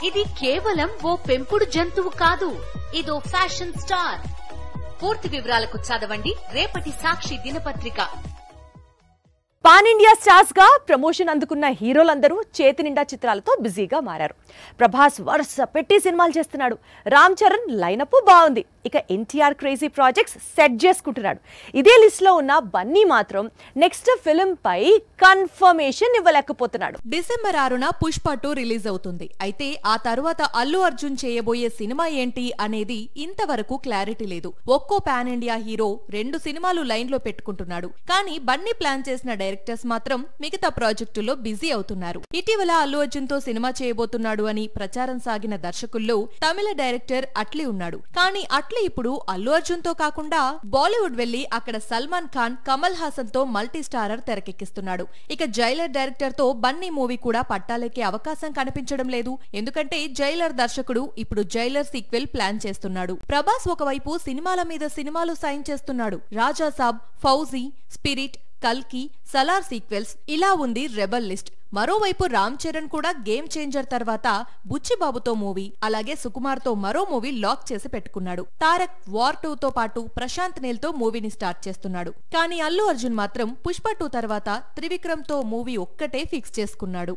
ఇది కేవలం ఓ పెంపుడు జంతువు కాదు, ఇదో ఫ్యాషన్ స్టార్. పూర్తి వివరాలకు చదవండి రేపటి సాక్షి దినపత్రిక. పాన్ ఇండియా స్టార్స్ గా ప్రమోషన్ అందుకున్న హీరోలందరూ చేతి నిండా చిత్రాలతో బిజీగా మారారు. ప్రభాస్ వరుస పెట్టి సినిమాలు చేస్తున్నాడు. రామ్ చరణ్ లైనప్ బాగుంది. ఇక ఎన్టీఆర్ క్రేజీ ప్రాజెక్ట్స్ సెట్ చేసుకుంటున్నాడు. ఇదే లిస్ట్ లో ఉన్న బన్నీ మాత్రం నెక్స్ట్ ఫిల్మ్ పై కన్ఫర్మేషన్ ఇవ్వలేకపోతున్నాడు. డిసెంబర్ 6న పుష్ప 2 రిలీజ్ అవుతుంది. అయితే ఆ తర్వాత అల్లు అర్జున్ చేయబోయే సినిమా ఏంటి అనేది ఇంతవరకు క్లారిటీ లేదు. ఒక్కో పాన్ ఇండియా హీరో 2 సినిమాలు లైన్ లో పెట్టుకుంటున్నాడు. కానీ బన్నీ ప్లాన్ చేసిన డైరెక్టర్స్ మాత్రం మిగతా ప్రాజెక్టుల్లో బిజీ అవుతున్నారు. ఇటీవల అల్లు అర్జున్ తో సినిమా చేయబోతున్నాడు అని ప్రచారం సాగిన దర్శకుల్లో తమిళ డైరెక్టర్ అట్లీ ఉన్నాడు. కానీ అట్లీ ఇప్పుడు అల్లు అర్జున్ తో కాకుండా బాలీవుడ్ వెళ్లి అక్కడ సల్మాన్ ఖాన్, కమల్ హాసన్ తో మల్టీ స్టారర్ తెరకెక్కిస్తున్నాడు. ఇక జైలర్ డైరెక్టర్ తో బన్నీ మూవీ కూడా పట్టాలెక్కే అవకాశం కనిపించడం లేదు. ఎందుకంటే జైలర్ దర్శకుడు ఇప్పుడు జైలర్ సీక్వెల్ ప్లాన్ చేస్తున్నాడు. ప్రభాస్ ఒకవైపు సినిమాల మీద సినిమాలు సైన్ చేస్తున్నాడు. రాజా సాబ్, ఫౌజీ, స్పిరిట్, కల్కి, సలార్ సీక్వెల్స్ ఇలా ఉంది రెబల్ లిస్ట్. మరోవైపు రామ్ చరణ్ కూడా గేమ్ చేంజర్ తర్వాత బుచ్చిబాబుతో మూవీ, అలాగే సుకుమార్ తో మరో మూవీ లాక్ చేసి పెట్టుకున్నాడు. తారక్ వార్ 2 తో పాటు ప్రశాంత్ నీల్ తో మూవీని స్టార్ట్ చేస్తున్నాడు. కానీ అల్లు అర్జున్ మాత్రం పుష్ప 2 తర్వాత త్రివిక్రమ్ తో మూవీ ఒక్కటే ఫిక్స్ చేసుకున్నాడు.